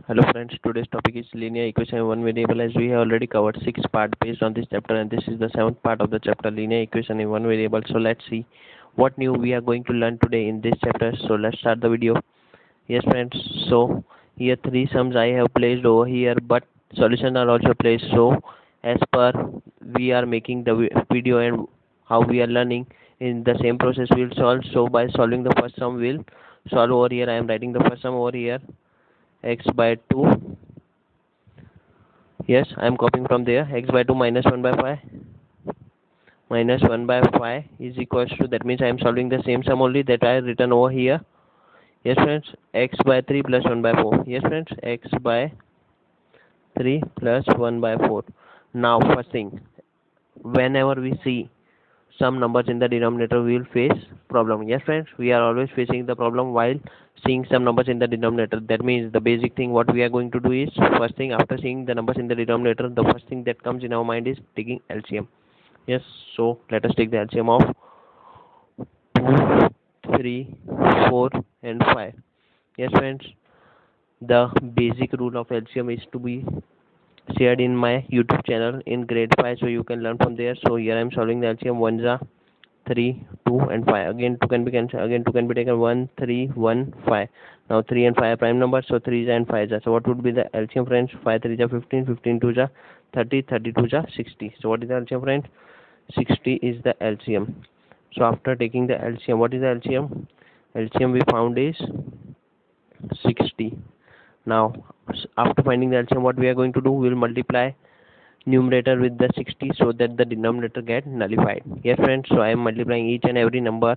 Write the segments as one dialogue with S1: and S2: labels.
S1: Hello friends, today's topic is linear equation in one variable. As we have already covered six parts based on this chapter, and this is the seventh part of the chapter linear equation in one variable. So let's see what new we are going to learn today in this chapter. So let's start the video. Yes friends, so here three sums I have placed over here, but solutions are also placed. So as per we are making the video and how we are learning in the same process we'll solve. So by solving the first sum we'll solve over here. I am writing the first sum over here, x by 2. Yes, I am copying from there. X by 2 minus 1 by 5 minus 1 by 5 is equals to, that means I am solving the same sum only that I written over here. Yes friends, x by 3 plus 1 by 4. Yes friends, x by 3 plus 1 by 4. Now first thing, whenever we see some numbers in the denominator, we will face problem. Yes friends, we are always facing the problem while seeing some numbers in the denominator. That means the basic thing what we are going to do is, first thing after seeing the numbers in the denominator, the first thing that comes in our mind is taking LCM. Yes, so let us take the LCM of 2, 3, 4 and 5. Yes friends, the basic rule of LCM is to be shared in my YouTube channel in grade 5, so you can learn from there. So here I am solving the LCM. 1 is 3, 2 and 5. Again 2 can be cancelled, again 2 can be taken. 1, 3, 1, 5. Now 3 and 5 are prime numbers, so 3 is and 5 is. So what would be the LCM friends? 5 3 is 15, 15 2 is 30, 32 is 60. So what is the LCM friends? 60 is the LCM. So after taking the LCM, what is the LCM? LCM we found is 60. Now after finding the LCM, what we are going to do, we will multiply numerator with the 60 so that the denominator get nullified. Yes friends, so I am multiplying each and every number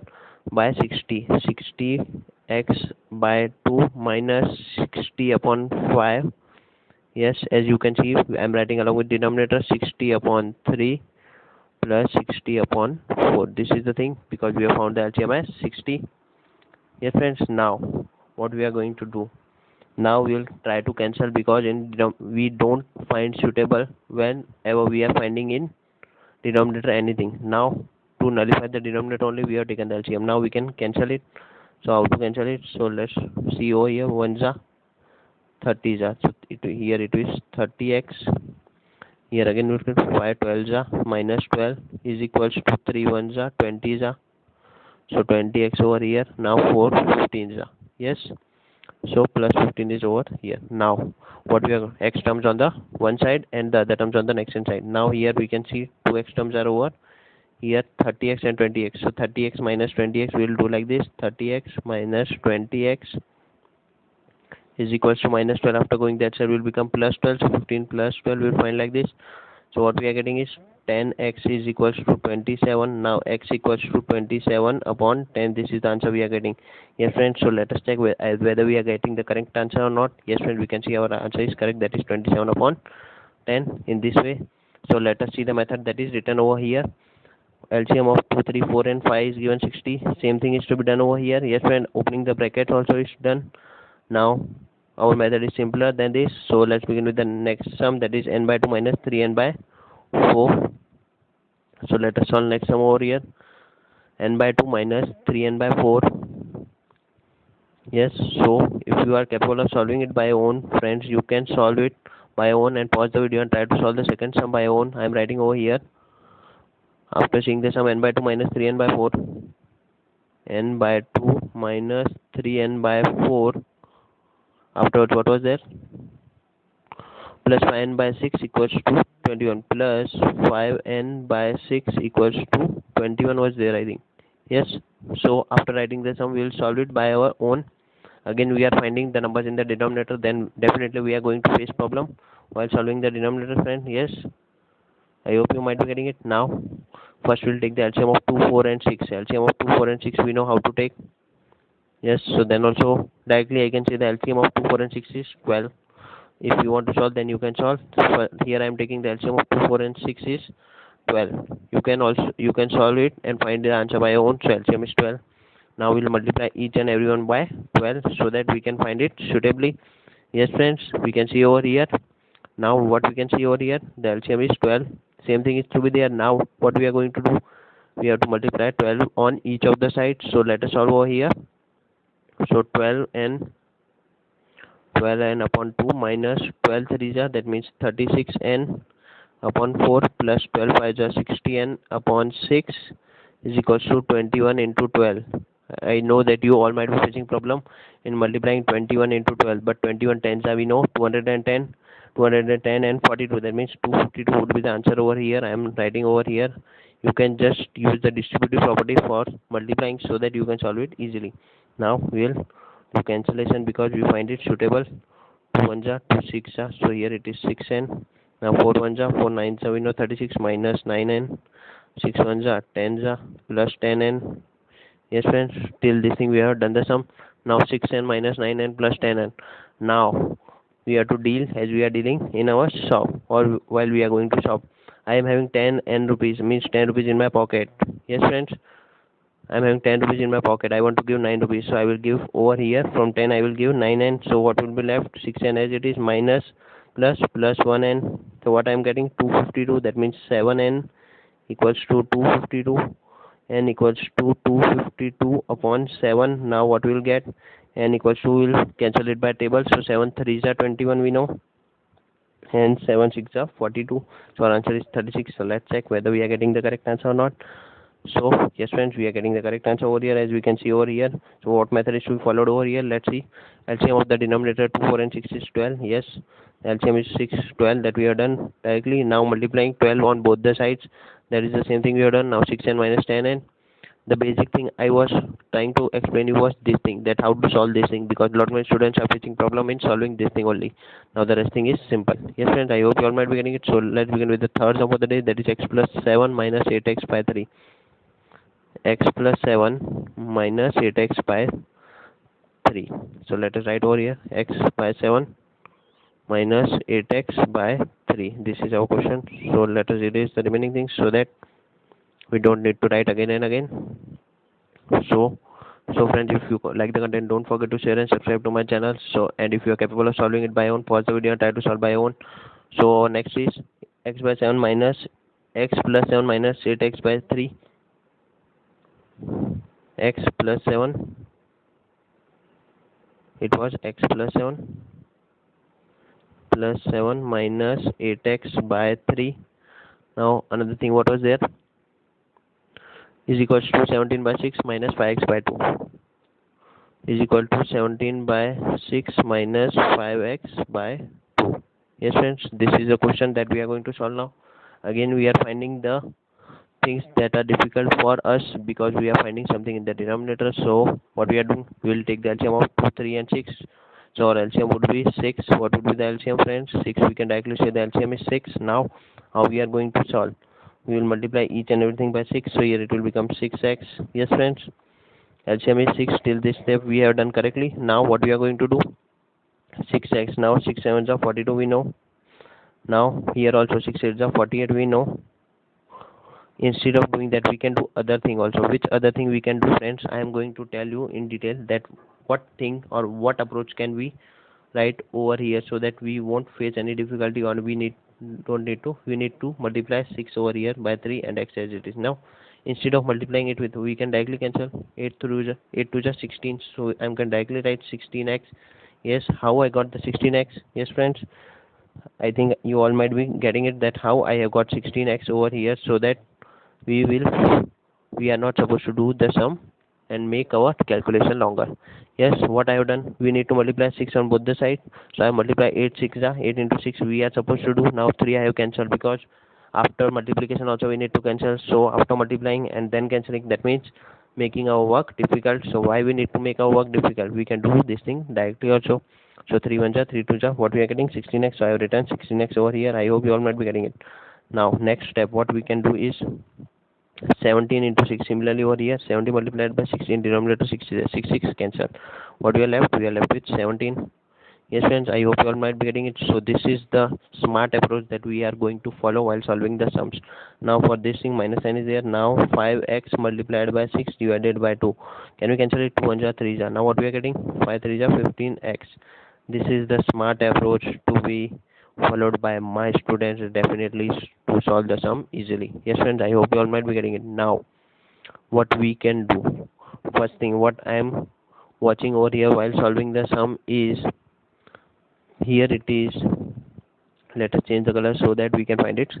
S1: by 60. 60 x by 2 minus 60 upon 5. Yes, as you can see, I am writing along with denominator 60 upon 3 plus 60 upon 4. This is the thing, because we have found the LCM as 60. Yes friends, now what we are going to do, now we will try to cancel, because we don't find suitable whenever we are finding in denominator anything. Now to nullify the denominator only we have taken the LCM. Now we can cancel it. So how to cancel it? So let's see over here. 1 is 30 is, so here it is 30x. Here again we will 5 12 is minus 12 is equals to 3 1 is 20 is, so 20x over here. Now 4 15 is, yes, so plus 15 is over here. Now what we are, x terms on the one side and the other terms on the next side. Now here we can see two x terms are over here, 30x and 20x. So 30x minus 20x we will do like this. 30x minus 20x is equals to minus 12. After going that side will become plus 12. So 15 plus 12 we will find like this. So what we are getting is 10x is equals to 27. Now x equals to 27 upon 10. This is the answer we are getting. Yes friends, so let us check whether we are getting the correct answer or not. Yes friends, we can see our answer is correct, that is 27 upon 10 in this way. So let us see the method that is written over here. LCM of 2, 3, 4 and 5 is given 60. Same thing is to be done over here. Yes friend, opening the bracket also is done. Now our method is simpler than this. So let's begin with the next sum, that is n by 2 minus 3n by 4. So let us solve next sum over here. N by 2 minus 3n by 4. Yes, so if you are capable of solving it by your own, friends, you can solve it by your own and pause the video and try to solve the second sum by your own. I am writing over here. After seeing the sum, n by 2 minus 3n by 4. N by 2 minus 3n by 4. Afterwards, what was there? Plus 5n by 6 equals to 21. Plus 5n by 6 equals to 21 was there, I think. Yes. So after writing the sum, we will solve it by our own. Again, we are finding the numbers in the denominator. Then definitely we are going to face problem while solving the denominator, friend. Yes. I hope you might be getting it. Now, first we'll take the LCM of 2, 4 and 6. LCM of 2, 4 and 6 we know how to take. Yes, so then also directly I can say the LCM of 2, 4 and 6 is 12. If you want to solve, then you can solve. Here I am taking the LCM of 2, 4 and 6 is 12. You can solve it and find the answer by your own. So LCM is 12. Now we'll multiply each and every one by 12 so that we can find it suitably. Yes friends, we can see over here. Now what we can see over here, the LCM is 12. Same thing is to be there. Now what we are going to do, we have to multiply 12 on each of the sides. So let us solve over here. So 12 and 12n upon 2 minus 12 3 that means 36n upon 4 plus 12 5 60n upon 6 is equals to 21 into 12. I know that you all might be facing problem in multiplying 21 into 12, but 21 tens are we know 210, 210 and 42. That means 252 would be the answer over here. I am writing over here. You can just use the distributive property for multiplying so that you can solve it easily. Now we'll do cancellation because we find it suitable. 2 1 2 6 so here it is 6n. Now 4 1 4 9 we know 36 minus 9n. 6 1 10 plus 10n. Yes friends, till this thing we have done the sum. Now 6n minus 9n plus 10n. Now we have to deal as we are dealing in our shop or while we are going to shop. I am having 10n rupees, means 10 rupees in my pocket. Yes friends, I am having 10 rupees in my pocket. I want to give 9 rupees, so I will give over here from 10 I will give 9n. So what will be left? 6n as it is minus plus 1n. So what I am getting? 252. That means 7n equals to 252. N equals to 252 upon 7. Now what we will get? N equals to, we will cancel it by table. So 7 3s are 21 we know. And 7 6 are 42. So our answer is 36. So let's check whether we are getting the correct answer or not. So yes friends, we are getting the correct answer over here as we can see over here. So what method is to be followed over here? Let's see. LCM of the denominator 2 4 and 6 is 12. Yes, LCM is 6 12 that we have done directly. Now multiplying 12 on both the sides, that is the same thing we have done. Now 6n minus 10n. The basic thing I was trying to explain you was this thing, that how to solve this thing, because a lot of my students are facing problem in solving this thing only. Now the rest thing is simple. Yes friends, I hope you all might be getting it. So let's begin with the third sum of the day, that is x plus 7 minus 8x by 3. X plus 7 minus 8x by 3. So let us write over here x by 7 minus 8x by 3. This is our question. So let us erase the remaining things so that we don't need to write again and again. So friends, if you like the content, don't forget to share and subscribe to my channel. So, and if you are capable of solving it by own, pause the video and try to solve by own. So next is x by 7 minus x plus 7 minus 8x by 3. X plus 7, it was x plus 7 minus 8x by 3. Now another thing, what was there, is equals to 17 by 6 minus 5x by 2 is equal to 17 by 6 minus 5x by 2. Yes friends, this is a question that we are going to solve now. Again we are finding the things that are difficult for us because we are finding something in the denominator. So what we are doing, we will take the LCM of 2 3 and 6. So our LCM would be 6. What would be the LCM friends? 6. We can directly say the LCM is 6. Now how we are going to solve? We will multiply each and everything by 6. So here it will become 6x. Yes friends, LCM is 6. Till this step we have done correctly. Now what we are going to do? 6x. Now 6 7s are 42 we know. Now here also 6 8s are 48 we know. Instead of doing that, we can do other thing also. Which other thing we can do friends? I am going to tell you in detail that what thing or what approach can we write over here so that we won't face any difficulty, or we need to multiply 6 over here by 3 and x as it is. Now instead of multiplying it with, we can directly cancel 8 through 8 to just 16. So I can directly write 16x. Yes, how I got the 16x? Yes friends, I think you all might be getting it, that how I have got 16x over here, so that we are not supposed to do the sum and make our calculation longer. Yes, what I have done, we need to multiply 6 on both the sides. So I multiply 8 6 8 into 6 we are supposed to do. Now 3 I have cancelled, because after multiplication also we need to cancel. So after multiplying and then cancelling, that means making our work difficult. So why we need to make our work difficult? We can do this thing directly also. So 3 1 3 2 what we are getting? 16x. So I have written 16x over here. I hope you all might be getting it. Now next step, what we can do is 17 into 6. Similarly over here, 70 multiplied by 16, denominator 6 cancel. What we are left? We are left with 17. Yes friends, I hope you all might be getting it. So this is the smart approach that we are going to follow while solving the sums. Now for this thing, minus sign is there. Now 5x multiplied by 6 divided by 2. Can we cancel it? 2 1 3 are. Now what we are getting? 5 3 15x. This is the smart approach to be followed by my students, definitely, to solve the sum easily. Yes friends, I hope you all might be getting it. Now what we can do, first thing what I am watching over here while solving the sum is here it is, let us change the color so that we can find it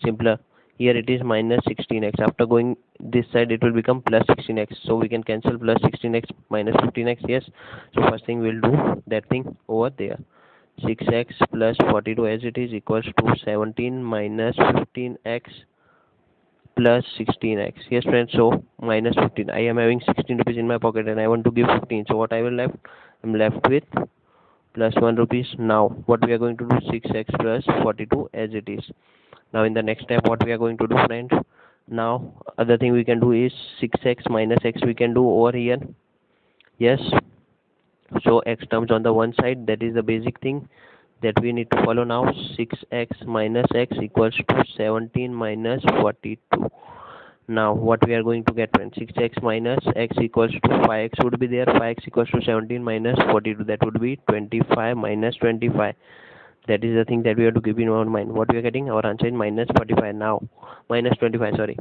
S1: simpler. Here it is minus 16x. After going this side it will become plus 16x, so we can cancel plus 16x minus 15x. Yes, so first thing we'll do that thing over there. 6x plus 42 as it is equals to 17 minus 15x plus 16x. Yes friends, so minus 15. I am having 16 rupees in my pocket and I want to give 15, so what I will left, I'm left with plus 1 rupees. Now what we are going to do, 6x plus 42 as it is. Now in the next step what we are going to do friends, now other thing we can do is 6x minus x we can do over here. Yes, so x terms on the one side, that is the basic thing that we need to follow now. 6x minus x equals to 17 minus 42. Now what we are going to get when 6x minus x equals to 5x would be there. 5x equals to 17 minus 42, that would be 25 minus 25. That is the thing that we have to keep in our mind. What we are getting, our answer is minus 45. Now minus 25, sorry,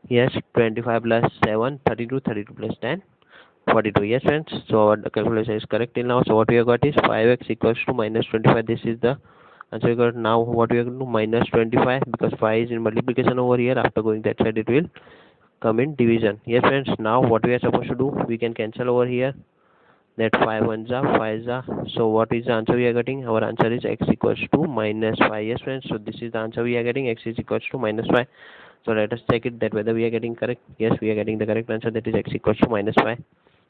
S1: yes, 25 plus 7, 32, 32 plus 10, 42. Yes friends, so our calculation is correct till now. So what we have got is 5x equals to minus 25. This is the answer we got. Now what we are going to do, minus 25, because 5 is in multiplication over here. After going that side it will come in division. Yes friends, now what we are supposed to do, we can cancel over here. That 5 ones are 5s are. So what is the answer we are getting? Our answer is x equals to minus 5. Yes friends, so this is the answer we are getting, x is equals to minus 5. So let us check it that whether we are getting correct. Yes, we are getting the correct answer, that is x equals to minus 5.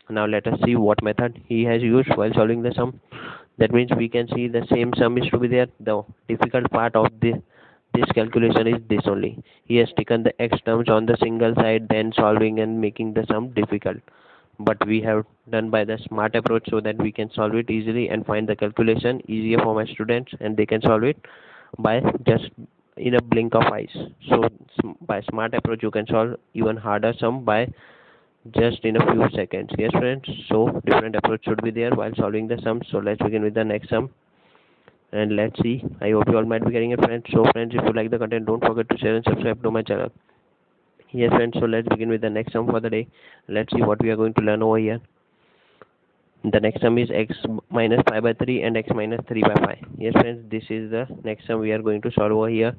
S1: Now let us see what method he has used while solving the sum. That means we can see the same sum is to be there. The difficult part of this calculation is this only. He has taken the x terms on the single side, then solving and making the sum difficult. But we have done by the smart approach so that we can solve it easily and find the calculation easier for my students, and they can solve it by just in a blink of eyes. So by smart approach you can solve even harder sum by just in a few seconds. Yes friends, so different approach should be there while solving the sum. So let's begin with the next sum and let's see. I hope you all might be getting it friends. So friends, if you like the content, don't forget to share and subscribe to my channel. Yes friends, so let's begin with the next sum for the day. Let's see what we are going to learn over here. The next sum is x minus 5 by 3 and x minus 3 by 5. Yes friends, this is the next sum we are going to solve over here.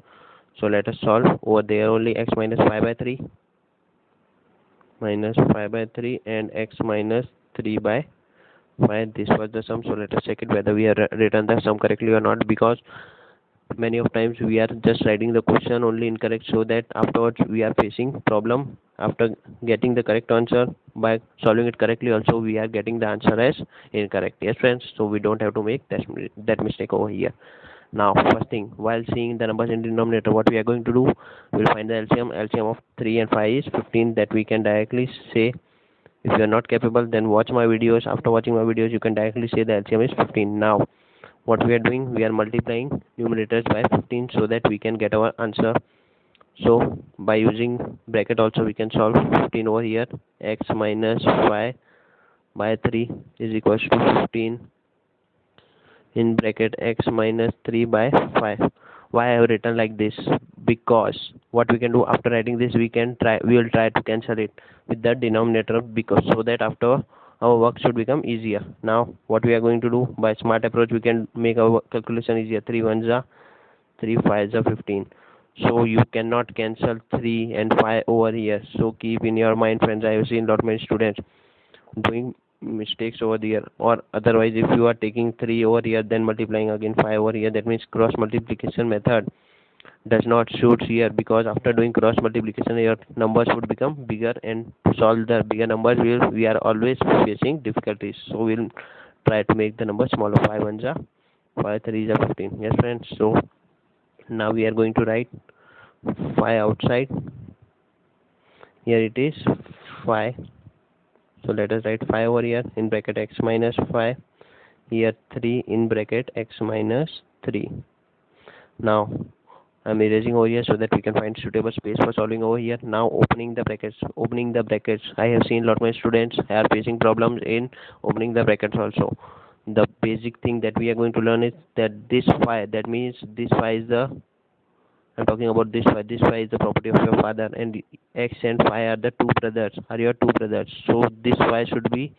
S1: So let us solve over there only. X minus 5 by 3 minus 5 by 3 and x minus 3 by 5. This was the sum. So let us check it whether we have written the sum correctly or not, because many of times we are just writing the question only incorrect, so that afterwards we are facing problem after getting the correct answer. By solving it correctly also we are getting the answer as incorrect. Yes friends, so we don't have to make that mistake over here. Now first thing, while seeing the numbers in denominator, what we are going to do, we'll find the LCM of 3 and 5 is 15. That we can directly say. If you are not capable, then watch my videos. After watching my videos you can directly say the LCM is 15. Now what we are doing, we are multiplying numerators by 15 so that we can get our answer. So by using bracket also we can solve 15 over here. X minus 5 by 3 is equals to 15 in bracket x minus 3 by 5. Why I have written like this? Because what we can do after writing this, we will try to cancel it with the denominator, because so that after our work should become easier. Now what we are going to do, by smart approach we can make our calculation easier. 3 ones are 3, 5s are 15. So you cannot cancel 3 and 5 over here. So keep in your mind friends, I have seen lot many students doing mistakes over there. Or otherwise, if you are taking 3 over here then multiplying again 5 over here, that means cross multiplication method does not suit here, because after doing cross multiplication your numbers would become bigger, and to solve the bigger numbers we are always facing difficulties. So we'll try to make the number smaller. 5 ones are 5, 3s are 15. Yes friends, so now we are going to write 5 outside. Here it is 5. So let us write 5 over here in bracket x minus 5. Here 3 in bracket x minus 3. Now I'm erasing over here so that we can find suitable space for solving over here. Now opening the brackets. I have seen lot of my students are facing problems in opening the brackets also. The basic thing that we are going to learn is that this 5, that means this 5 is the, I'm talking about this 5. This 5 is the property of your father, and x and 5 are the two brothers, are your two brothers. So this 5 should be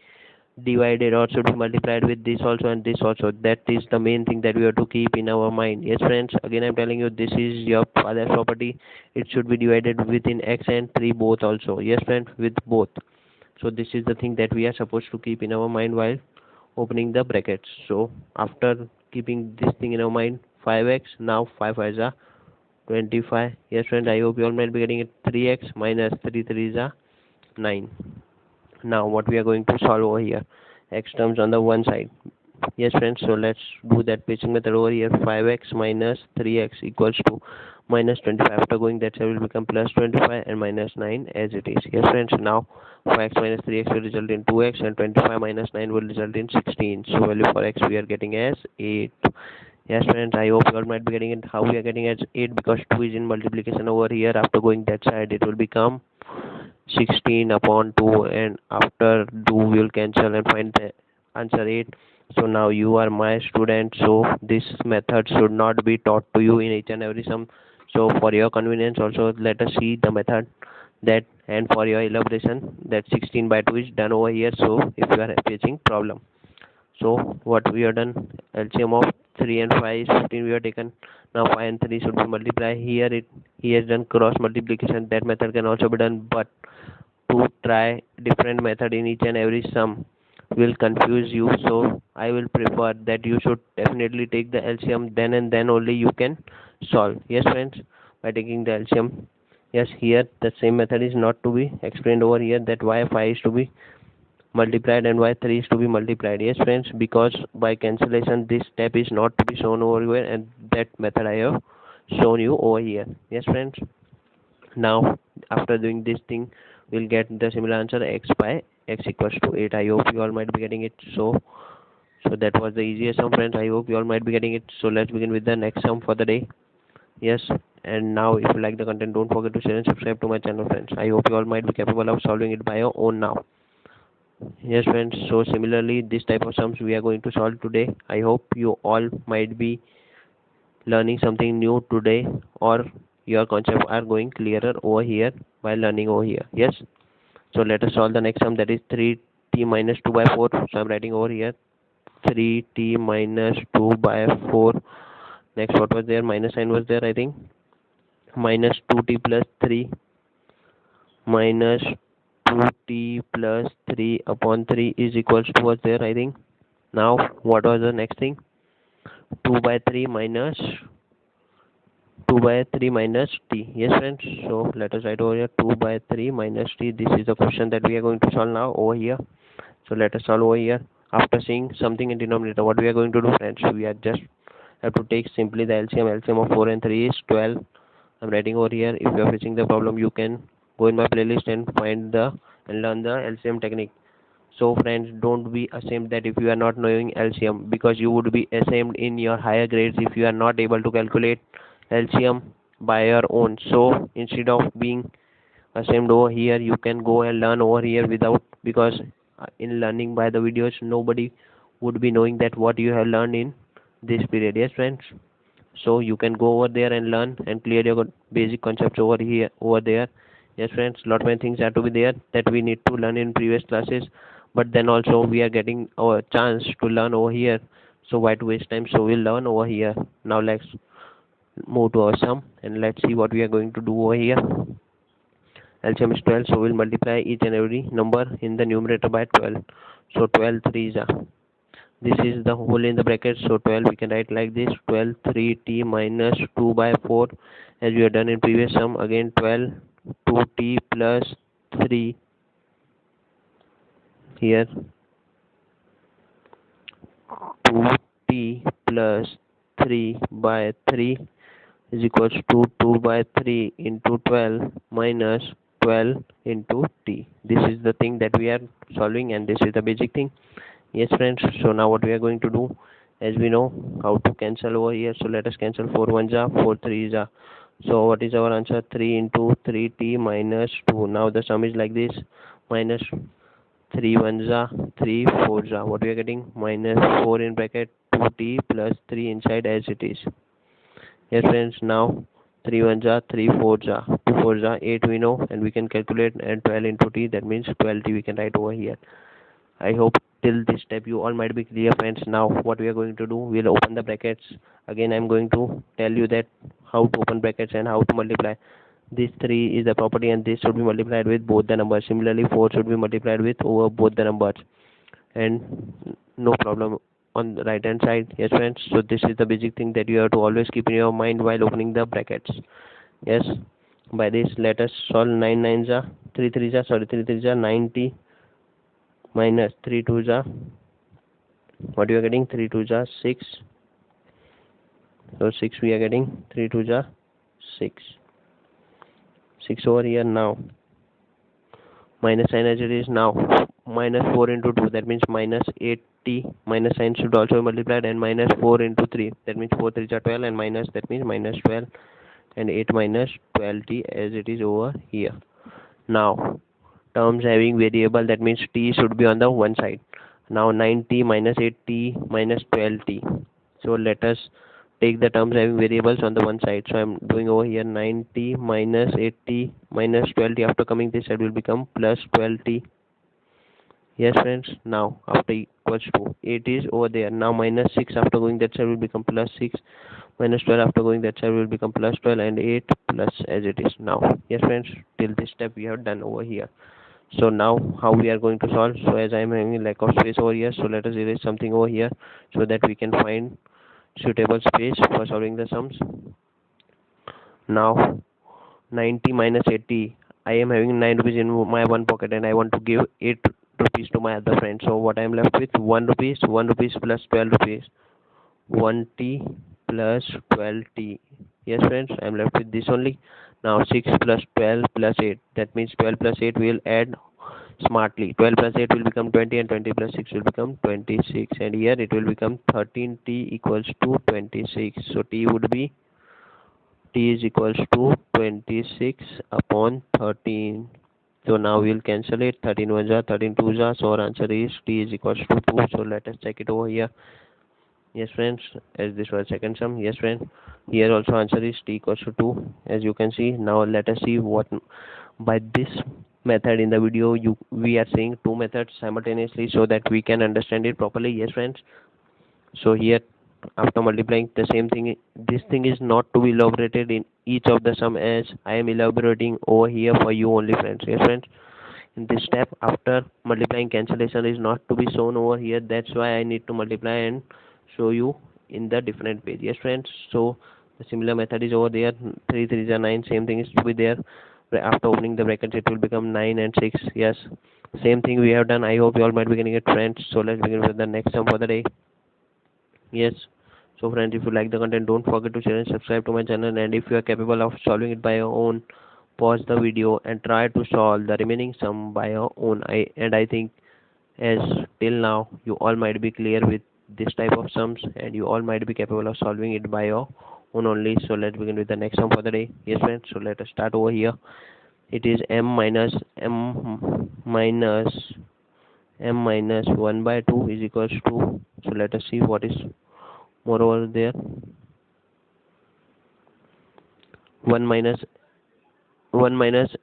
S1: divided or should be multiplied with this also and this also. That is the main thing that we have to keep in our mind. Yes friends, again I'm telling you, this is your father's property. It should be divided within x and 3 both also. Yes friends, with both. So this is the thing that we are supposed to keep in our mind while opening the brackets. So after keeping this thing in our mind, 5x, now 5 5s are 25. Yes friends, I hope you all might be getting it. 3x minus 3 3s are 9. Now what we are going to solve over here, x terms on the one side. Yes friends, so let's do that patching method over here. 5x minus 3x equals to minus 25. After going that side will become plus 25 and minus 9 as it is. Yes friends, now 5x minus 3x will result in 2x and 25 minus 9 will result in 16. So value for x we are getting as 8. Yes friends, I hope you all might be getting it. How we are getting as 8? Because 2 is in multiplication over here. After going that side it will become 16 upon 2, and after 2 we will cancel and find the answer 8. So now you are my student, so this method should not be taught to you in each and every sum. So for your convenience also, let us see the method that, and for your elaboration, that 16 by 2 is done over here. So if you are facing problem, so what we have done, LCM of 3 and 5 is 15 we have taken. Now 5 and 3 should be multiplied. Here he has done cross multiplication. That method can also be done, but to try different method in each and every sum will confuse you. So I will prefer that you should definitely take the LCM, then and then only you can solve. Yes friends, by taking the LCM. Yes, here the same method is not to be explained over here, that why 5 is to be multiplied and why 3 is to be multiplied. Yes friends, because by cancellation this step is not to be shown over here, and that method I have shown you over here. Yes friends, now after doing this thing we'll get the similar answer, x by x equals to 8. I hope you all might be getting it. So that was the easiest sum friends. I hope you all might be getting it. So let's begin with the next sum for the day. Yes, and now if you like the content, don't forget to share and subscribe to my channel friends. I hope you all might be capable of solving it by your own now. Yes friends, so similarly this type of sums we are going to solve today. I hope you all might be learning something new today, or your concepts are going clearer over here while learning over here. Yes, so let us solve the next sum, that is 3t minus 2 by 4. So I'm writing over here 3t minus 2 by 4. Next what was there, minus sign was there I think. Minus 2t plus 3 minus 2t plus 3 upon 3 is equals to what's there I think. Now what was the next thing, 2 by 3 minus 2 by 3 minus t. Yes friends, so let us write over here 2 by 3 minus t. This is the question that we are going to solve now over here. So let us solve over here. After seeing something in denominator, what we are going to do friends, we are just have to take simply the LCM. LCM of 4 and 3 is 12. I'm writing over here. If you are facing the problem, you can go in my playlist and find the and learn the LCM technique. So friends, don't be ashamed that if you are not knowing LCM, because you would be ashamed in your higher grades if you are not able to calculate LCM by your own. So instead of being ashamed over here, you can go and learn over here without, because in learning by the videos nobody would be knowing that what you have learned in this period. Yes friends, so you can go over there and learn and clear your basic concepts over there. Yes friends, lot many things have to be there that we need to learn in previous classes, but then also we are getting our chance to learn over here, so why to waste time? So we'll learn over here. Now let's move to our sum and let's see what we are going to do over here. LCM is 12, so we'll multiply each and every number in the numerator by 12. So 12 3s are, this is the whole in the bracket, so 12 we can write like this, 12 3t minus 2 by 4, as we have done in previous sum. Again 12 2t plus 3, here 2t plus 3 by 3 is equals to 2 by 3 into 12 minus 12 into t. This is the thing that we are solving, and this is the basic thing. Yes friends, so now what we are going to do, as we know how to cancel over here, so let us cancel 4 1s are, 4 3s are. So what is our answer, 3 into 3t minus 2. Now the sum is like this, minus 3 1s are, 3 4s are. What we are getting, minus 4 in bracket 2t plus 3 inside as it is. Yes friends, now 3 1s are, 3 4s are, 2 4s are 8 we know, and we can calculate, and 12 into t, that means 12t we can write over here. I hope till this step you all might be clear, friends. Now what we are going to do, we'll open the brackets. Again I'm going to tell you that how to open brackets and how to multiply. This 3 is the property and this should be multiplied with both the numbers. Similarly 4 should be multiplied with over both the numbers, and no problem on the right hand side. Yes friends, so this is the basic thing that you have to always keep in your mind while opening the brackets. Yes, by this let us solve 9 nines are 3 threes are 3 threes are 90 minus 3 twos are, what you are getting, 3 twos are 6. So 6 we are getting, 3 twos are 6. 6 over here. Now minus sign as it is. Now minus 4 into 2, that means minus 80. Minus sign should also be multiplied, and minus 4 into 3, that means 4 3s are 12, and minus, that means minus 12, and 8 minus 12t as it is over here. Now terms having variable, that means t should be on the one side. Now 9t minus 8t minus 12t. So let us take the terms having variables on the one side. So I'm doing over here 9t minus 8t minus 12t. After coming this side will become plus 12t. Yes friends, now after equals to 8 is over there. Now minus 6 after going that side will become plus 6. Minus 12 after going that side will become plus 12, and 8 plus as it is now. Yes friends, till this step we have done over here. So now how we are going to solve? So as I am having lack of space over here, so let us erase something over here so that we can find suitable space for solving the sums. Now 90 minus 80, I am having 9 rupees in my one pocket and I want to give 8 rupees to my other friend. So what I am left with, 1 rupees, 1 rupees plus 12 rupees, 1t plus 12t. Yes friends, I am left with this only. Now 6 plus 12 plus 8, that means 12 plus 8 will add smartly. 12 plus 8 will become 20, and 20 plus 6 will become 26, and here it will become 13t equals to 26. So t would be, t is equals to 26 upon 13. So now we'll cancel it. 13 ones are 13 twos are, so our answer is t is equals to 2. So let us check it over here. Yes friends, as this was second sum. Yes friend, here also answer is t equals to 2, as you can see. Now let us see what, by this method in the video we are saying two methods simultaneously so that we can understand it properly. Yes friends, so here after multiplying the same thing, this thing is not to be elaborated in each of the sum, as I am elaborating over here for you only friends. Yes friends, in this step after multiplying, cancellation is not to be shown over here. That's why I need to multiply and show you in the different page. Yes friends, so the similar method is over there. 3 3s are 9, same thing is to be there. After opening the brackets it will become 9 and 6. Yes, same thing we have done. I hope you all might be getting it friends. So let's begin with the next sum for the day. Yes, so friends, if you like the content, don't forget to share and subscribe to my channel, and if you are capable of solving it by your own, pause the video and try to solve the remaining sum by your own. I think as till now you all might be clear with this type of sums, and you all might be capable of solving it by your own only. So let's begin with the next sum for the day. Yes friends, so let us start over here. It is m minus 1 by 2 is equals to, so let us see what is more over there. 1 minus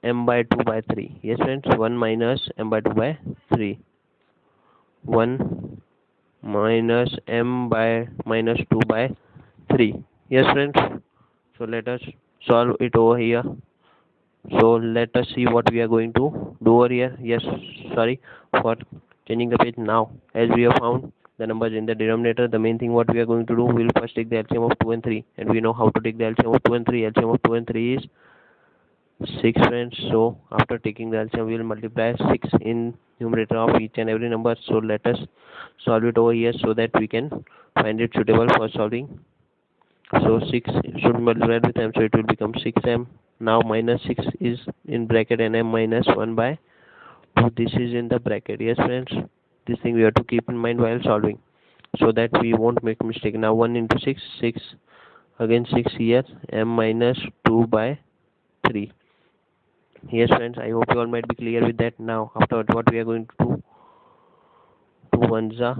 S1: m by 2 by 3. Yes friends, 1 minus m by 2 by 3. 1 minus m by minus 2 by 3. Yes friends, so let us solve it over here. So let us see what we are going to do over here. Yes, sorry for changing the page. Now as we have found the numbers in the denominator, the main thing what we are going to do, we will first take the LCM of 2 and 3, and we know how to take the LCM of 2 and 3. LCM of 2 and 3 is 6 friends. So after taking the LCM we will multiply 6 in numerator of each and every number. So let us solve it over here so that we can find it suitable for solving. So 6 should multiply with m, so it will become 6m. Now minus 6 is in bracket and m minus 1 by 2, this is in the bracket. Yes friends, this thing we have to keep in mind while solving so that we won't make mistake. Now 1 into 6, 6, again 6 here, m minus 2 by 3. Yes friends, I hope you all might be clear with that. Now after what we are going to do, 2 ones are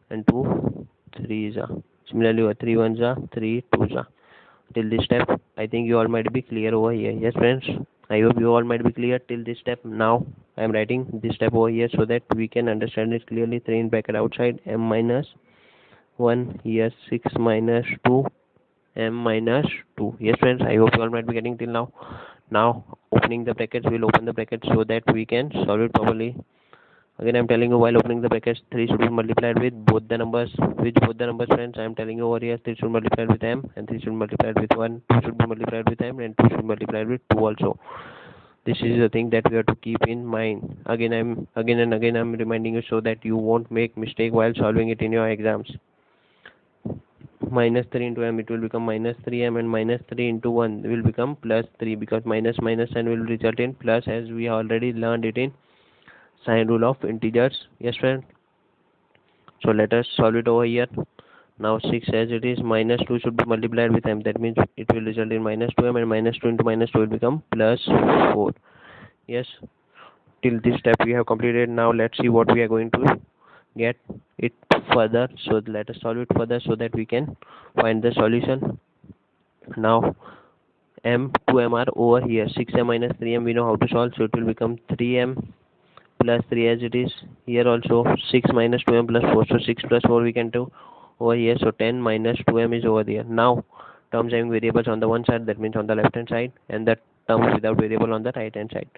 S1: and 2 threes are. Similarly 3 ones are, 3 twos are. Till this step I think you all might be clear over here. Yes friends, I hope you all might be clear till this step. Now I am writing this step over here so that we can understand it clearly. 3 in bracket outside, m minus 1 here, 6 minus 2, m minus 2. Yes friends, I hope you all might be getting till now. Now opening the brackets, we'll open the brackets so that we can solve it properly. Again, I am telling you, while opening the brackets, 3 should be multiplied with both the numbers. Which both the numbers, friends? I am telling you over here, 3 should be multiplied with m, and 3 should be multiplied with 1, 2 should be multiplied with m, and 2 should be multiplied with 2 also. This is the thing that we have to keep in mind. Again and again I'm reminding you so that you won't make mistake while solving it in your exams. Minus 3 into m, it will become minus 3m, and minus 3 into 1 will become plus 3, because minus minus sign will result in plus, as we already learned it in sign rule of integers. Yes friend, so let us solve it over here. Now 6 as it is, minus 2 should be multiplied with m, that means it will result in minus 2m, and minus 2 into minus 2 will become plus 4. Yes, till this step we have completed. Now let's see what we are going to get it further. So let us solve it further so that we can find the solution. Now m, 2m are over here, 6m minus 3m we know how to solve, so it will become 3m plus 3 as it is. Here also 6 minus 2m plus 4, so 6 plus 4 we can do over here, so 10 minus 2m is over there. Now terms having variables on the one side, that means on the left hand side, and the terms without variable on the right hand side.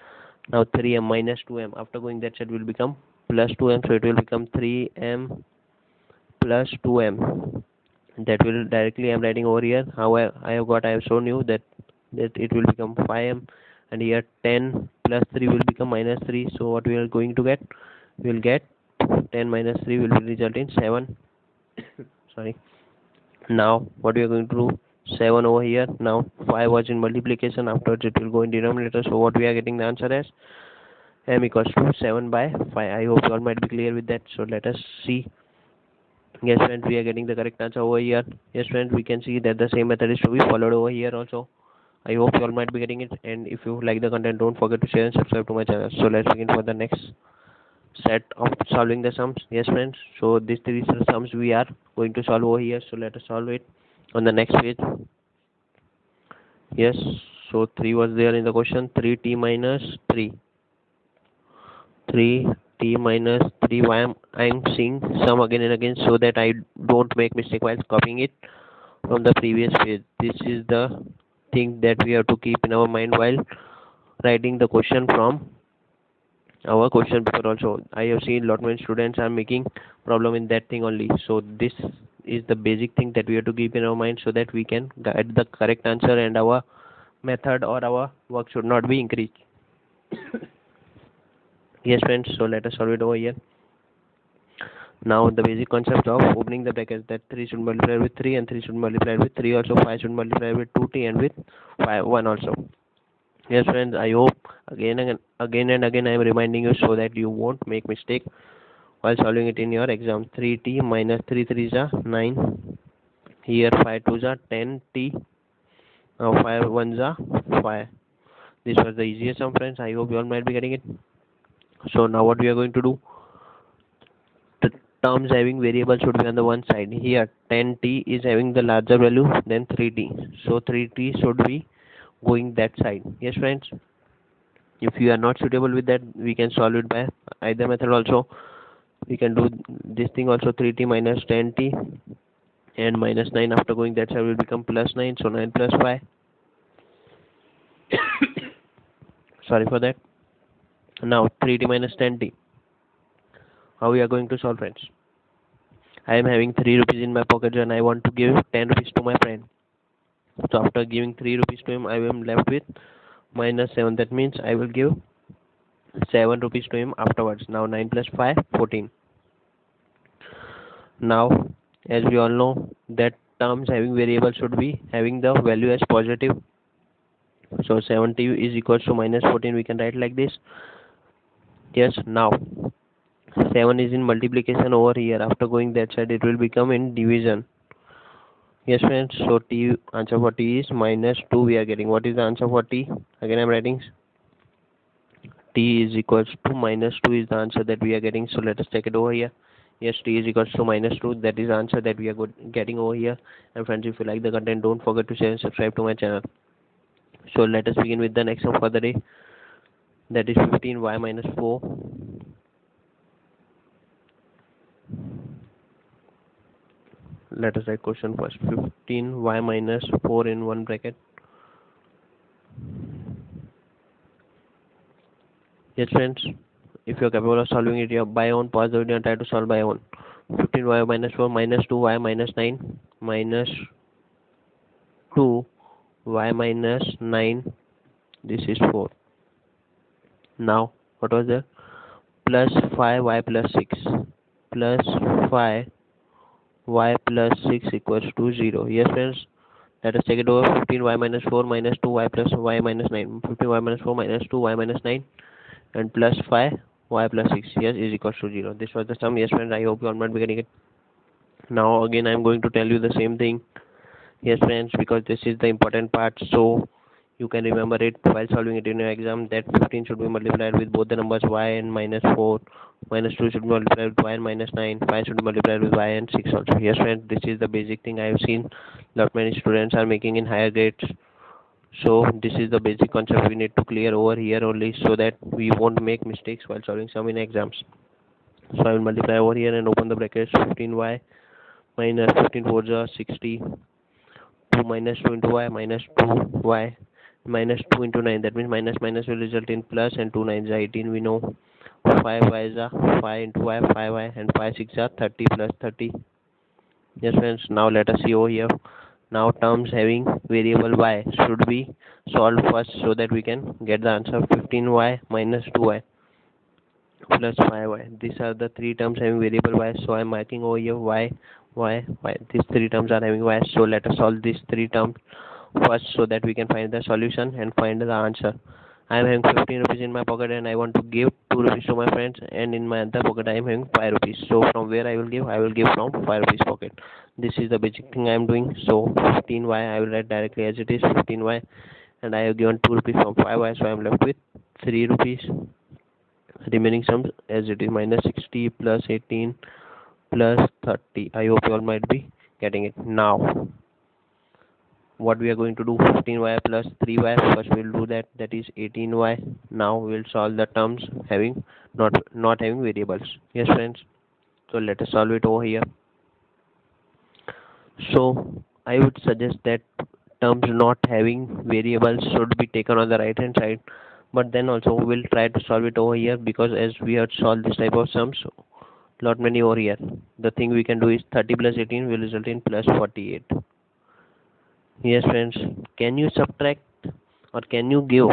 S1: Now 3m minus 2m, after going that side will become plus 2m, so it will become 3m plus 2m. That will directly I am writing over here. How I have shown you that it will become 5m, and here 10 plus 3 will become minus 3. So what we are going to get, we will get 10 minus 3 will result in 7. Sorry. Now what we are going to do, 7 over here. Now 5 was in multiplication, afterwards it will go in denominator, so what we are getting the answer as m equals to 7 by 5. I hope you all might be clear with that. So let us see. Yes friends, we are getting the correct answer over here. Yes friends, we can see that the same method is to be followed over here also. I hope you all might be getting it, and if you like the content, don't forget to share and subscribe to my channel. So let's begin for the next set of solving the sums. Yes friends, so these three sums we are going to solve over here, so let us solve it on the next page. Yes, so 3 was there in the question. 3t minus 3, 3t minus 3. Why I am seeing sum again and again, so that I don't make mistake while copying it from the previous page. This is the thing that we have to keep in our mind while writing the question from our question paper also. I have seen lot many students are making problem in that thing only. So this is the basic thing that we have to keep in our mind, so that we can get the correct answer, and our method or our work should not be increased. Yes friends, so let us solve it over here. Now the basic concept of opening the brackets, that 3 should multiply with 3, and 3 should multiply with 3 also, 5 should multiply with 2t, and with 1 also. Yes friends, I hope again and again I am reminding you so that you won't make mistake while solving it in your exam. 3t minus 3 3s are 9. Here 5 2s are 10t. Now 5 1s are 5. This was the easiest sum friends. I hope you all might be getting it. So now what we are going to do, the terms having variable should be on the one side. Here 10t is having the larger value than 3t, so 3t should be going that side. Yes friends, if you are not suitable with that, we can solve it by either method also. We can do this thing also. 3t minus 10t and minus 9, after going that side will become plus 9, so 9 plus 5. Sorry for that. Now 3t minus 10t, how we are going to solve friends? I am having 3 rupees in my pocket, and I want to give 10 rupees to my friend. So after giving 3 rupees to him, I am left with minus 7. That means I will give 7 rupees to him afterwards. Now 9 plus 5, 14. Now as we all know that terms having variable should be having the value as positive. So 70 is equals to minus 14. We can write like this. Yes, now 7 is in multiplication over here. After going that side, it will become in division. Yes friends, so t, answer for t is minus 2 we are getting. What is the answer for t? Again I am writing t is equals to minus 2 is the answer that we are getting. So let us take it over here. Yes, t is equals to minus 2. That is the answer that we are getting over here. And friends, if you like the content, don't forget to share and subscribe to my channel. So let us begin with the next one for the day. that is 15y minus 4. Let us write question first. 15y minus 4 in one bracket. Yes friends, if you are capable of solving it by own, pause the video and try to solve by own. 15y minus 4 minus 2y minus 9 minus 2y minus 9, this is 4. Now what was there? Plus 5y plus 6 plus 5y plus 6 equals to 0. Yes friends, let us take it over. 15y minus 4 minus 2y plus y minus 9. 15y minus 4 minus 2y minus 9 and plus 5y plus 6, yes, is equals to 0. This was the sum. Yes friends, I hope you all might be getting it. Now again I am going to tell you the same thing. Yes friends, because this is the important part, so you can remember it while solving it in your exam, that 15 should be multiplied with both the numbers y and minus 4, minus 2 should be multiplied with y and minus 9, 5 should be multiplied with y and 6 also. Yes friends, this is the basic thing I have seen lot many students are making in higher grades. So this is the basic concept we need to clear over here only, so that we won't make mistakes while solving sum in exams. So I will multiply over here and open the brackets. 15y minus 15 4s are 60. 2 minus 2 into y minus 2y minus 2 into 9, that means minus minus will result in plus, and 2 9s are 18, we know. 5y's are 5 into y 5y, and 5 6 are 30 plus 30. Yes friends, now let us see over here. Now terms having variable y should be solved first, so that we can get the answer. 15y minus 2y plus 5y. These are the three terms having variable y, so I am marking over here y, y, y. These three terms are having y, so let us solve these three terms first, so that we can find the solution and find the answer. I am having 15 rupees in my pocket and I want to give 2 rupees to my friends, and in my other pocket I am having 5 rupees. So from where I will give? I will give from 5 rupees pocket. This is the basic thing I am doing. So 15y I will write directly as it is, 15y, and I have given 2 rupees from 5y, so I am left with 3 rupees. Remaining sums as it is, minus 60 plus 18 plus 30. I hope you all might be getting it. Now what we are going to do, 15y plus 3y, first we will do that, that is 18y. Now we will solve the terms having not having variables. Yes friends, so let us solve it over here. So I would suggest that terms not having variables should be taken on the right hand side, but then also we will try to solve it over here, because as we have solved this type of sums lot many over here, the thing we can do is 30 plus 18 will result in plus 48. Yes friends, can you subtract or can you give?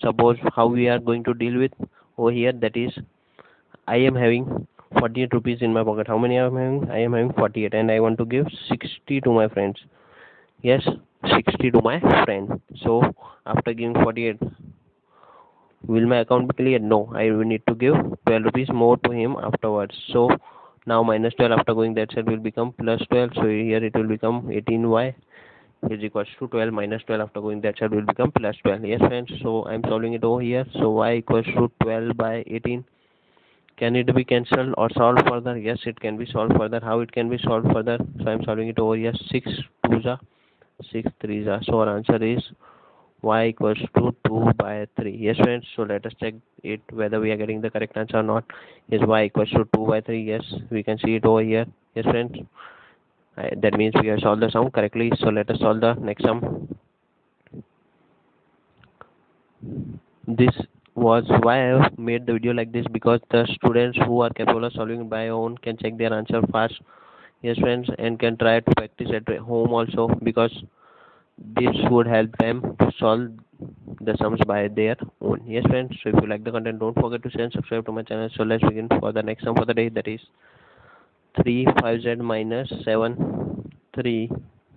S1: Suppose how we are going to deal with over here, that is, I am having 48 rupees in my pocket. How many I am having? I am having 48, and I want to give 60 to my friends. Yes, 60 to my friend. So after giving 48, will my account be clear? No, I will need to give 12 rupees more to him afterwards. So now minus 12 after going that side will become plus 12. So here it will become 18y is equals to 12 minus 12 after going that side will become plus 12. Yes friends, so I am solving it over here. So y equals to 12 by 18. Can it be cancelled or solved further? Yes, it can be solved further. How it can be solved further? So I am solving it over here. 6 2s are 6 3s are. So our answer is y equals to 2 by 3. Yes friends, so let us check it whether we are getting the correct answer or not. Is y equals to 2 by 3? Yes, we can see it over here. Yes friends, that means we have solved the sum correctly. So let us solve the next sum. This was why I have made the video like this, because the students who are capable of solving by own can check their answer fast. Yes friends, and can try to practice at home also, because this would help them to solve the sums by their own. Yes friends, so if you like the content, don't forget to share and subscribe to my channel. So let's begin for the next sum for the day, that is 3 5z minus 7. 3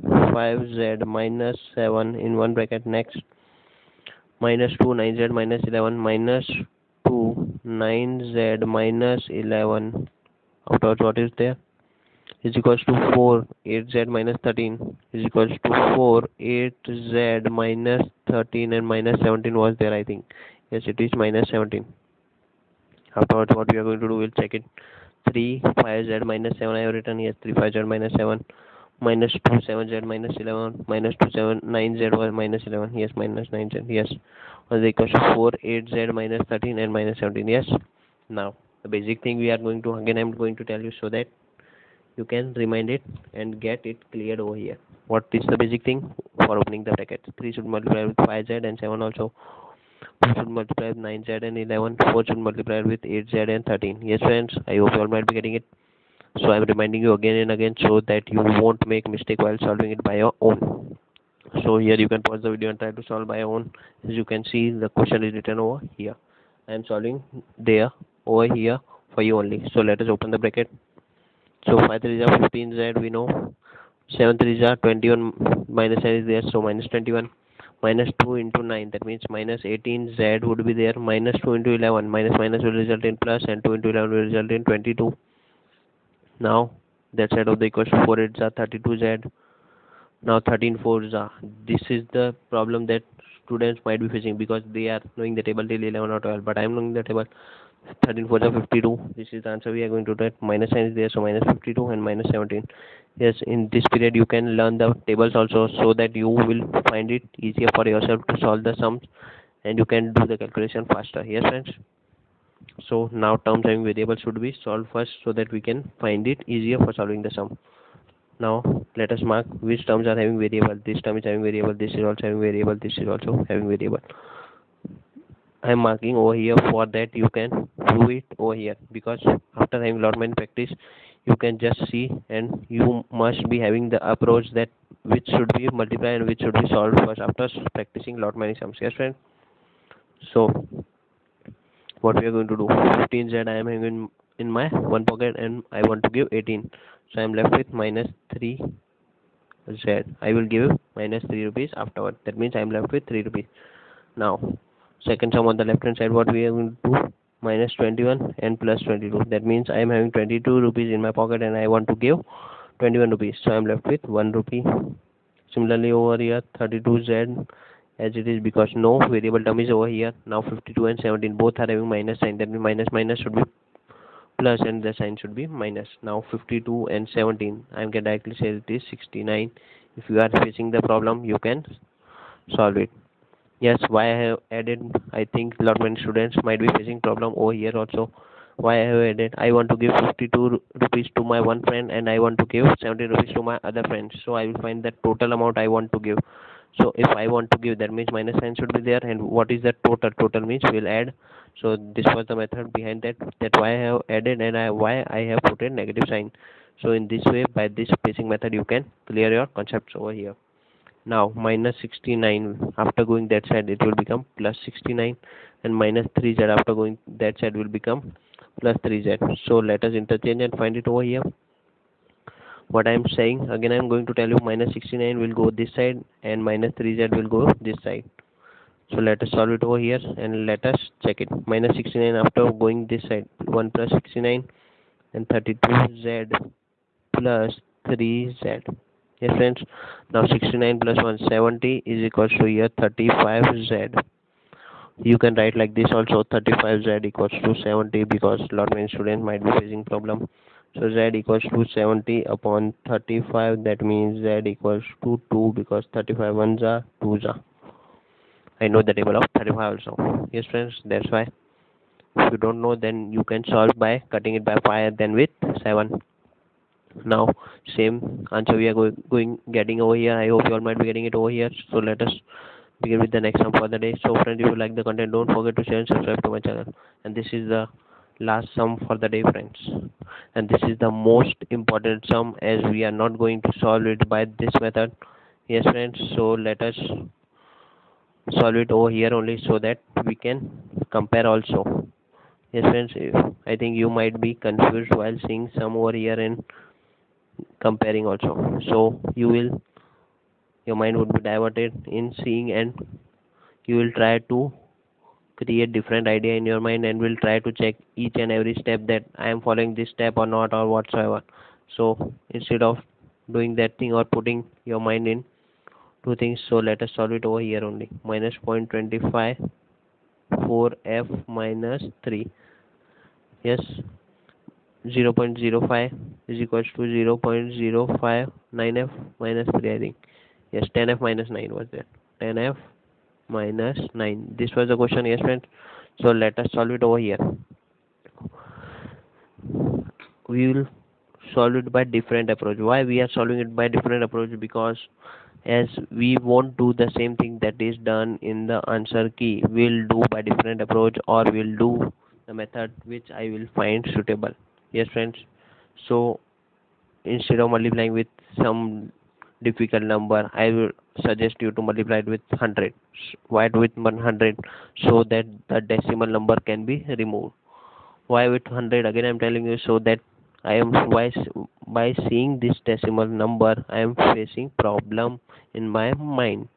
S1: 5z minus 7 in one bracket. Next, minus 2 9z minus 11 minus 2 9z minus 11. Afterwards, what is there? Is equals to 4 8z minus 13 is equals to 4 8z minus 13, and minus 17 was there, I think. Yes, it is minus 17. Afterwards, what we are going to do, we'll check it. 3 5z minus 7 I have written. Yes, 3 5z minus 7 minus 2 7z minus 11 minus 2 7 9z or minus 11, yes, minus 9z, yes, was equals to 4 8z minus 13 and minus 17, yes. Now the basic thing we are going to, again I'm going to tell you so that you can remind it and get it cleared over here. What is the basic thing for opening the bracket? 3 should multiply with 5z and 7 also. 2 should multiply with 9z and 11. 4 should multiply with 8z and 13. Yes friends, I hope you all might be getting it. So I'm reminding you again and again so that you won't make mistake while solving it by your own. So here you can pause the video and try to solve by your own. As you can see, the question is written over here. I am solving there over here for you only. So let us open the bracket. So 5 3s are 15z, we know. 7 3s are 21, minus 10 is there, so minus 21. Minus 2 into 9, that means minus 18z would be there. Minus 2 into 11, minus minus will result in plus, and 2 into 11 will result in 22. Now that side of the equation, 4 8s are 32z. Now 13 4s are. This is the problem that students might be facing because they are knowing the table till 11 or 12, but I am knowing the table. 13 4s are 52. This is the answer we are going to get. Minus sign is there, so minus 52 and minus 17. Yes, in this period you can learn the tables also so that you will find it easier for yourself to solve the sums and you can do the calculation faster. Yes friends. So now terms having variables should be solved first so that we can find it easier for solving the sum. Now let us mark which terms are having variable. This term is having variable, this is also having variable, this is also having variable. I am marking over here for that you can prove it over here, because after having lot many practice you can just see and you must be having the approach that which should be multiplied and which should be solved first after practicing lot many sums. Yes friend. So what we are going to do, 15z I am having in my one pocket and I want to give 18, so I am left with minus 3z. I will give minus 3 rupees afterward, that means I am left with 3 rupees. Now second sum on the left hand side, what we are going to do, minus 21 and plus 22, that means I am having 22 rupees in my pocket and I want to give 21 rupees, so I am left with 1 rupee. Similarly over here 32z as it is, because no variable term is over here. Now 52 and 17 both are having minus sign, that means minus minus should be plus and the sign should be minus. Now 52 and 17 I can directly say it is 69. If you are facing the problem you can solve it. Yes, why I have added, I think lot many students might be facing problem over here also. Why I have added, I want to give 52 rupees to my one friend and I want to give 17 rupees to my other friend, so I will find the total amount I want to give. So if I want to give, that means minus sign should be there, and what is the total means we'll add. So this was the method behind that why I have added, and why I have put a negative sign. So in this way, by this spacing method you can clear your concepts over here. Now minus 69, after going that side it will become plus 69, and minus 3z after going that side will become plus 3z. So let us interchange and find it over here. What I am saying again, I am going to tell you, minus 69 will go this side and minus 3z will go this side. So let us solve it over here and let us check it. Minus 69 after going this side, 1 plus 69 and 32z plus 3z. Yes friends, now 69 plus 170 is equals to here 35z. You can write like this also, 35z equals to 70, because lot many students might be facing problem. So z equals to 70 upon 35, that means z equals to 2, because 35 ones are 2s are. I know the table of 35 also. Yes friends, that's why. If you don't know, then you can solve by cutting it by 5 then with 7. Now same answer we are getting over here. I hope you all might be getting it over here. So let us begin with the next sum for the day. So friends, if you like the content, don't forget to share and subscribe to my channel. And this is the last sum for the day friends, and this is the most important sum as we are not going to solve it by this method. Yes friends, so let us solve it over here only so that we can compare also. Yes friends, I think you might be confused while seeing sum over here and comparing also, so your mind would be diverted in seeing, and you will try to create different idea in your mind and will try to check each and every step that I am following this step or not or whatsoever. So instead of doing that thing or putting your mind in two things, so let us solve it over here only. Minus 0.25 4f minus 3. Yes, 0.05 is equals to 0.059f minus 3, I think. Yes, 10f minus 9 was there. 10f minus 9. This was the question, yes friends. So let us solve it over here. We will solve it by different approach. Why we are solving it by different approach? Because as we won't do the same thing that is done in the answer key, we'll do by different approach, or we'll do the method which I will find suitable. Yes friends. So instead of multiplying with some difficult number, I will suggest you to multiply it with 100. Why with 100? So that the decimal number can be removed. Why with 100? Again, I am telling you, so that I am by seeing this decimal number, I am facing problem in my mind.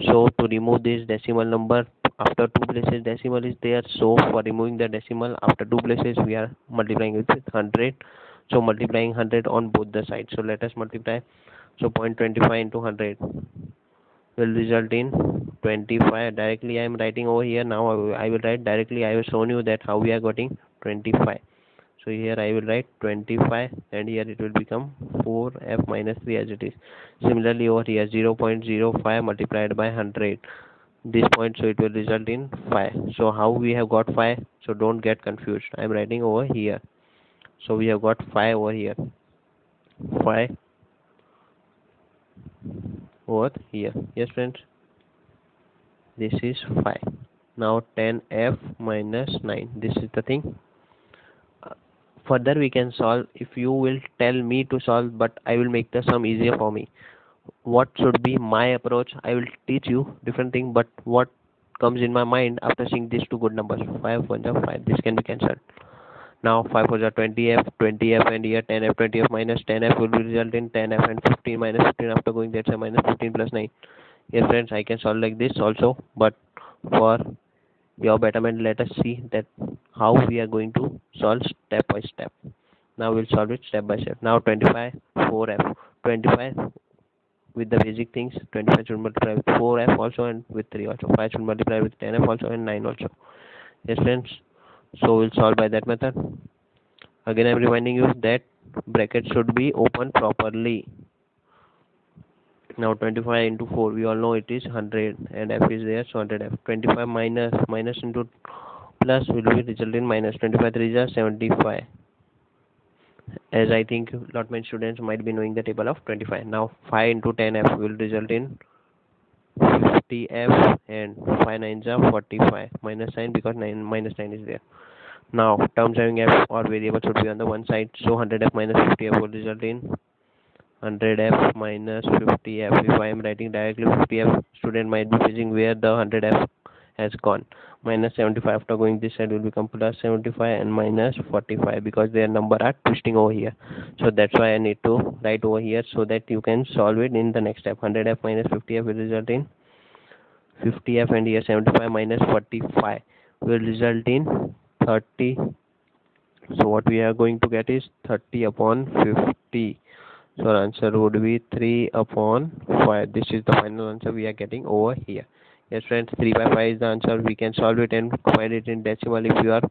S1: So to remove this decimal number, after two places decimal is there. So for removing the decimal after two places, we are multiplying it with 100. So multiplying 100 on both the sides. So let us multiply. So 0.25 into 100 will result in 25. Directly I am writing over here. Now I will write directly. I have shown you that how we are getting 25. So here I will write 25, and here it will become 4f minus 3 as it is. Similarly over here 0.05 multiplied by 100, this point, so it will result in 5. So how we have got 5? So don't get confused. I am writing over here. So we have got 5 over here. 5 over here. Yes friends, this is 5. Now 10f minus 9. This is the thing. Further we can solve if you will tell me to solve, but I will make the sum easier for me. What should be my approach? I will teach you different thing, but what comes in my mind after seeing these two good numbers, 5 1 5, this can be cancelled. Now 5 4 20f, 20f, and here 10f, 20f minus 10f will result in 10f, and 15 minus 15 after going that's a minus 15 plus 9. Here friends, I can solve like this also, but for your betterment, let us see that how we are going to solve step by step. Now we'll solve it step by step. Now 25 4f, 25 with the basic things. 25 should multiply with 4f also, and with 3 also. 5 should multiply with 10f also, and 9 also. Yes friends, so we'll solve by that method. Again I am reminding you that bracket should be opened properly. Now 25 into 4, we all know it is 100, and f is there, so 100f. 25 minus into plus will be result in minus. 25 3 is 75, as I think lot many students might be knowing the table of 25. Now 5 into 10f will result in 50f, and 5 9s are 45, minus sign because minus 9 is there. Now terms having f or variable should be on the one side, so 100f minus 50f will result in 100f minus 50f. If I am writing directly 50f, student might be facing where the 100f has gone. Minus 75 after going this side will become plus 75 and minus 45, because their number are twisting over here. So that's why I need to write over here so that you can solve it in the next step. 100f minus 50f will result in 50f, and here 75 minus 45 will result in 30. So what we are going to get is 30 upon 50. So our answer would be 3 upon 5. This is the final answer we are getting over here. Yes friends, 3 by 5 is the answer. We can solve it and find it in decimal. If you are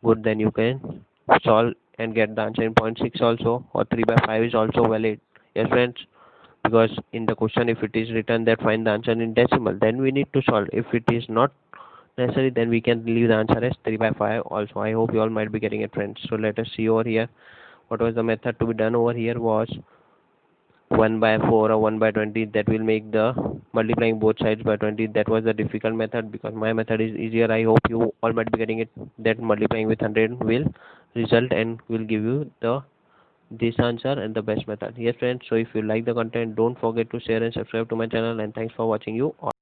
S1: good, then you can solve and get the answer in 0.6 also, or 3 by 5 is also valid. Yes friends, because in the question if it is written that find the answer in decimal, then we need to solve. If it is not necessary, then we can leave the answer as 3 by 5 also. I hope you all might be getting it friends. So let us see over here. What was the method to be done over here was 1 by 4 or 1 by 20, that will make the multiplying both sides by 20. That was the difficult method, because my method is easier. I hope you all might be getting it, that multiplying with 100 will result and will give you this answer and the best method. Yes friends, so if you like the content, don't forget to share and subscribe to my channel, and thanks for watching you all.